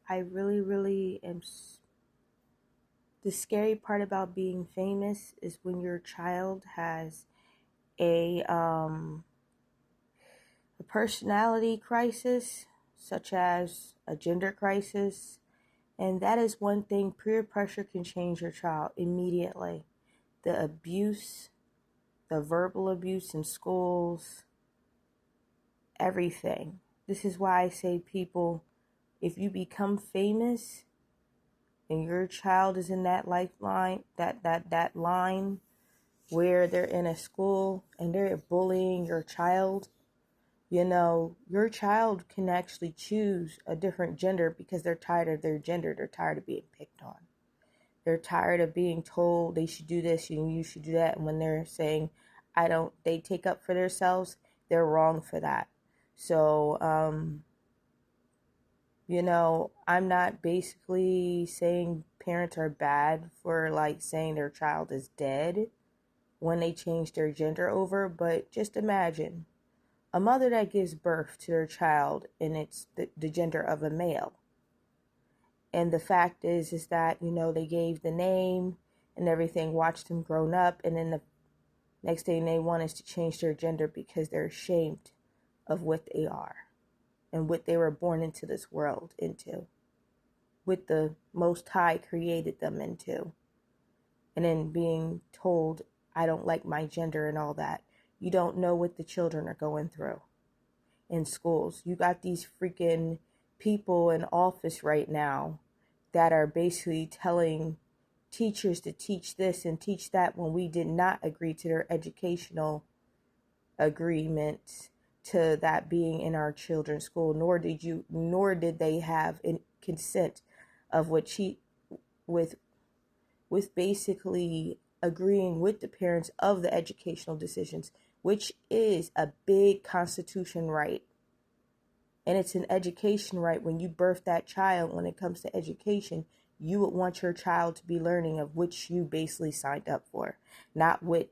I really, really am. The scary part about being famous is when your child has a um a personality crisis, such as a gender crisis, and that is one thing. Peer pressure can change your child immediately. The abuse, the verbal abuse in schools, everything. This is why I say, people, if you become famous and your child is in that lifeline, that line where they're in a school and they're bullying your child, your child can actually choose a different gender because they're tired of their gender. They're tired of being picked on. They're tired of being told they should do this and you should do that. And when they're saying, they take up for themselves, they're wrong for that. So, I'm not basically saying parents are bad for like saying their child is dead when they change their gender over, but just imagine a mother that gives birth to their child and it's the gender of a male. And the fact is that, they gave the name and everything, watched them grown up, and then the next thing they want is to change their gender because they're ashamed of what they are and what they were born into this world into, what the Most High created them into. And then being told, I don't like my gender and all that. You don't know what the children are going through in schools. You got these freaking people in office right now that are basically telling teachers to teach this and teach that when we did not agree to their educational agreements to that being in our children's school, nor did they have consent of what with basically agreeing with the parents of the educational decisions, which is a big constitution right. And it's an education right. When you birth that child, when it comes to education, you would want your child to be learning of which you basically signed up for, not with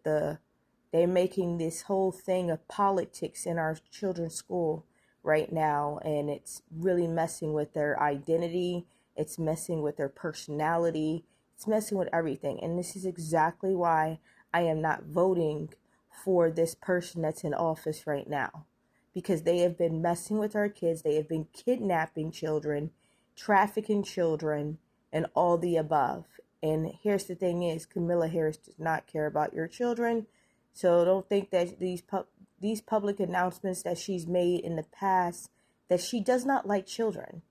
they're making this whole thing of politics in our children's school right now, and it's really messing with their identity. It's messing with their personality. It's messing with everything. And this is exactly why I am not voting for this person that's in office right now, because they have been messing with our kids. They have been kidnapping children, trafficking children, and all the above. And here's the thing is, Kamala Harris does not care about your children. So don't think that these public announcements that she's made in the past, that she does not like children.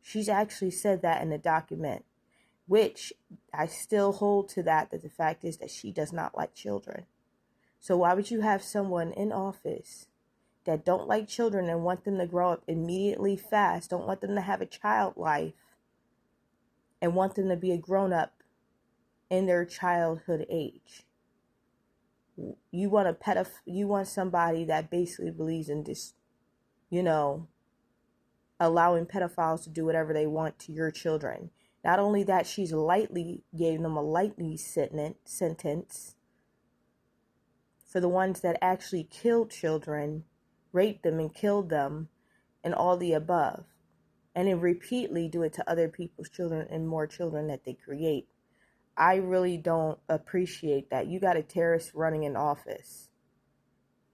She's actually said that in the document, which I still hold to that the fact is that she does not like children. So why would you have someone in office that don't like children and want them to grow up immediately fast, don't want them to have a child life, and want them to be a grown-up in their childhood age? You want somebody that basically believes in this, allowing pedophiles to do whatever they want to your children. Not only that, she's gave them a lightly sentence for the ones that actually killed children, raped them and killed them, and all the above. And then repeatedly do it to other people's children and more children that they create. I really don't appreciate that. You got a terrorist running in office.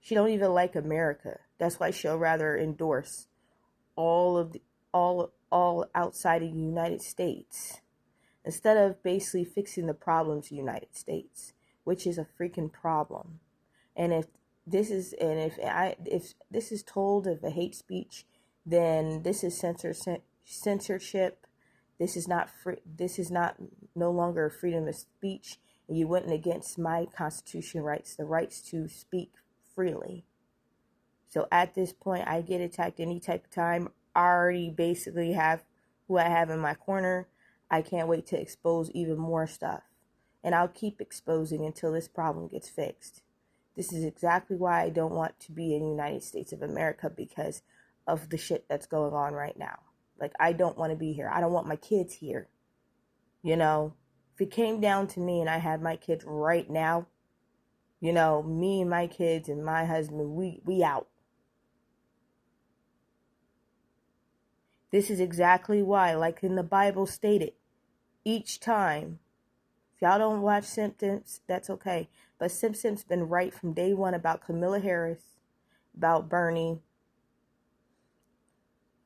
She don't even like America. That's why she'll rather endorse all outside of the United States instead of basically fixing the problems of the United States, which is a freaking problem. And if this is told of a hate speech, then this is censorship. This is not free. This is not no longer freedom of speech. And you went against my constitution rights, the rights to speak freely. So at this point, I get attacked any type of time. I already basically have who I have in my corner. I can't wait to expose even more stuff. And I'll keep exposing until this problem gets fixed. This is exactly why I don't want to be in the United States of America, because of the shit that's going on right now. Like, I don't want to be here. I don't want my kids here. If it came down to me and I had my kids right now, me and my kids and my husband, we out. This is exactly why, like in the Bible stated, each time, if y'all don't watch Simpsons, that's okay. But Simpsons been right from day one about Kamala Harris, about Bernie,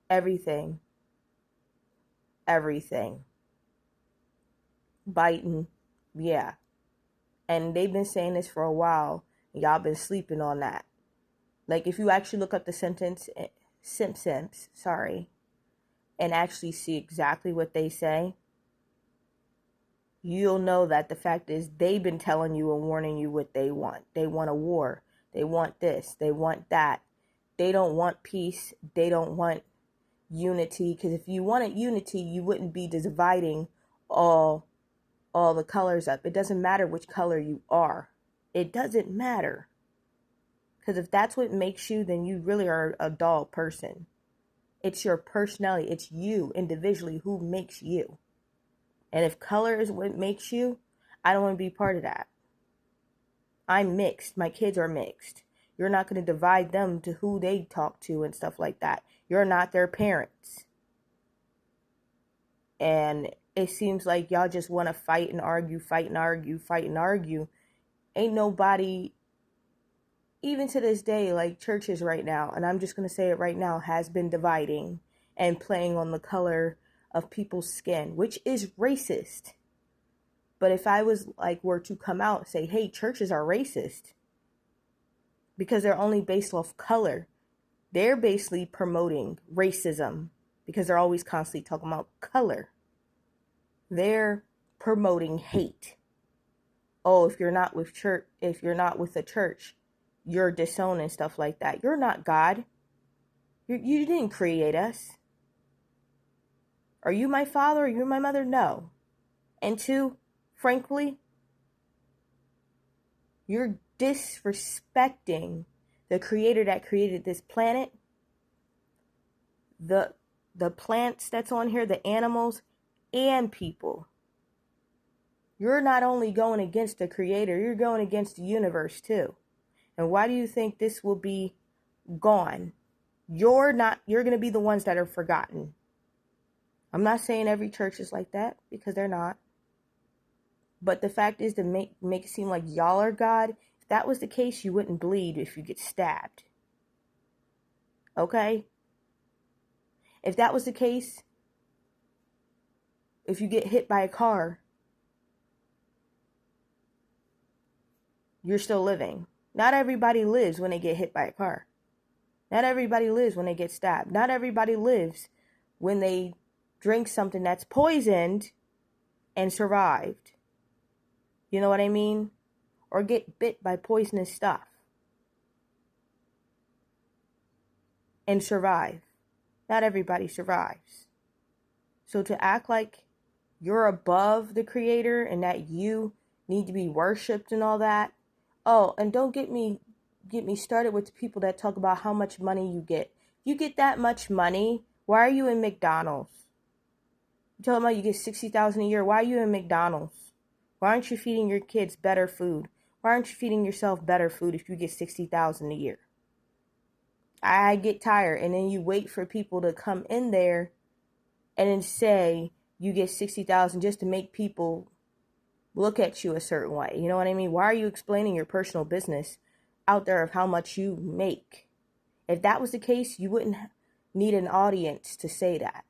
everything, everything. Biden, yeah. And they've been saying this for a while. Y'all been sleeping on that. Like if you actually look up the Simpsons, and actually see exactly what they say, you'll know that the fact is they've been telling you and warning you what they want. They want a war. They want this. They want that. They don't want peace. They don't want unity. Because if you wanted unity, you wouldn't be dividing all the colors up. It doesn't matter which color you are. It doesn't matter. Because if that's what makes you, then you really are a dull person. It's your personality. It's you individually who makes you. And if color is what makes you, I don't want to be part of that. I'm mixed. My kids are mixed. You're not going to divide them to who they talk to and stuff like that. You're not their parents. And it seems like y'all just want to fight and argue, fight and argue, fight and argue. Ain't nobody, even to this day, like churches right now, and I'm just going to say it right now, has been dividing and playing on the color of people's skin, which is racist. But if I was like, were to come out and say, hey, churches are racist because they're only based off color, they're basically promoting racism because they're always constantly talking about color. They're promoting hate. Oh, if you're not with the church, you're disowning stuff like that. You're not God. You didn't create us. Are you my father? Are you my mother? No. And two, frankly, you're disrespecting the creator that created this planet, the plants that's on here, the animals, and people. You're not only going against the creator, you're going against the universe too. And why do you think this will be gone? You're going to be the ones that are forgotten. I'm not saying every church is like that, because they're not. But the fact is, to make it seem like y'all are God, if that was the case, you wouldn't bleed if you get stabbed. Okay? If that was the case, if you get hit by a car, you're still living. Not everybody lives when they get hit by a car. Not everybody lives when they get stabbed. Not everybody lives when they drink something that's poisoned and survived. You know what I mean? Or get bit by poisonous stuff and survive. Not everybody survives. So to act like you're above the creator and that you need to be worshipped and all that. Oh, and don't get me started with the people that talk about how much money you get. You get that much money, why are you in McDonald's? You talking about you get $60,000 a year, why are you in McDonald's? Why aren't you feeding your kids better food? Why aren't you feeding yourself better food if you get $60,000 a year? I get tired. And then you wait for people to come in there and then say you get $60,000 just to make people look at you a certain way. You know what I mean? Why are you explaining your personal business out there of how much you make? If that was the case, you wouldn't need an audience to say that.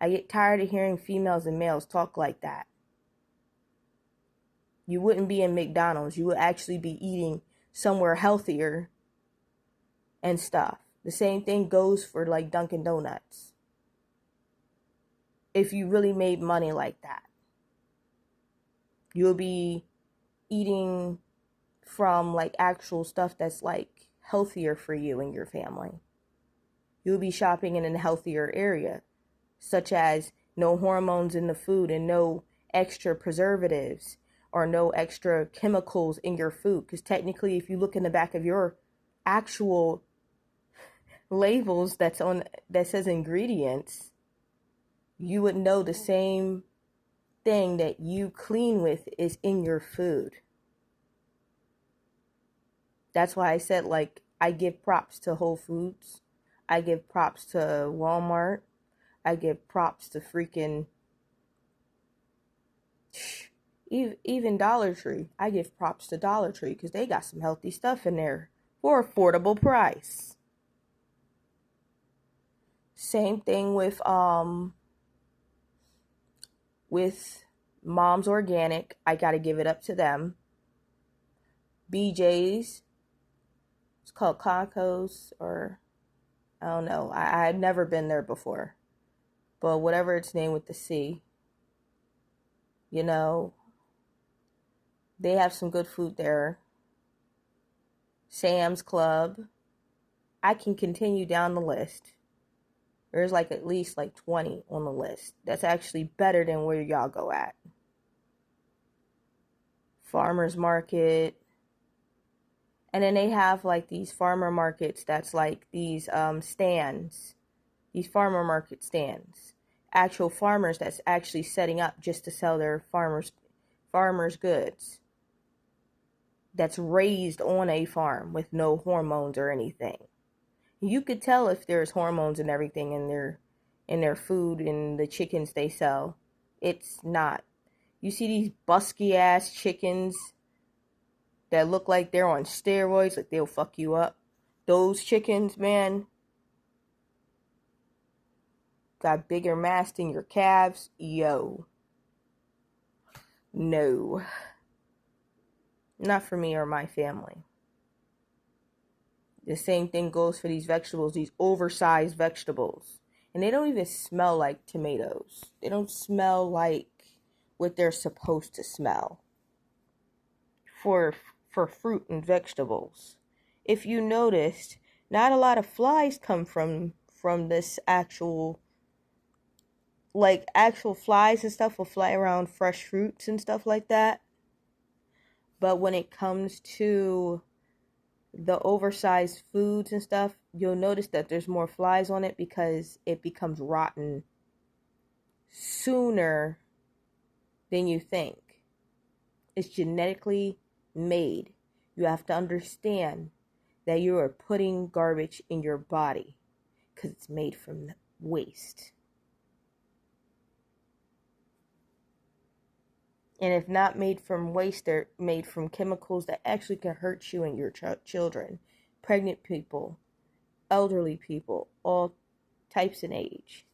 I get tired of hearing females and males talk like that. You wouldn't be in McDonald's. You would actually be eating somewhere healthier and stuff. The same thing goes for like Dunkin' Donuts. If you really made money like that, you'll be eating from like actual stuff that's like healthier for you and your family. You'll be shopping in a healthier area, such as no hormones in the food and no extra preservatives or no extra chemicals in your food. Because technically, if you look in the back of your actual labels that says ingredients, you would know the same thing that you clean with is in your food. That's why I said, like, I give props to Whole Foods. I give props to Walmart. I give props to freaking even Dollar Tree. I give props to Dollar Tree because they got some healthy stuff in there for affordable price. Same thing with Mom's Organic. I gotta give it up to them. BJ's, it's called Conco's, or I don't know. I had never been there before, but whatever its name with the C, you know, they have some good food there. Sam's Club. I can continue down the list. There's like at least like 20 on the list. That's actually better than where y'all go at. Farmers Market. And then they have like these farmer markets that's like these stands. These farmer market stands. Actual farmers that's actually setting up just to sell their farmers goods. That's raised on a farm with no hormones or anything. You could tell if there's hormones and everything in their food and the chickens they sell. It's not. You see these busky ass chickens that look like they're on steroids, like they'll fuck you up. Those chickens, man, got bigger mass than your calves. Yo. No. Not for me or my family. The same thing goes for these vegetables, these oversized vegetables. And they don't even smell like tomatoes. They don't smell like what they're supposed to smell for fruit and vegetables. If you noticed, not a lot of flies come from this actual flies and stuff will fly around fresh fruits and stuff like that. But when it comes to the oversized foods and stuff, you'll notice that there's more flies on it because it becomes rotten sooner than you think. It's genetically made. You have to understand that you are putting garbage in your body because it's made from waste. And if not made from waste, they're made from chemicals that actually can hurt you and your children, pregnant people, elderly people, all types in age.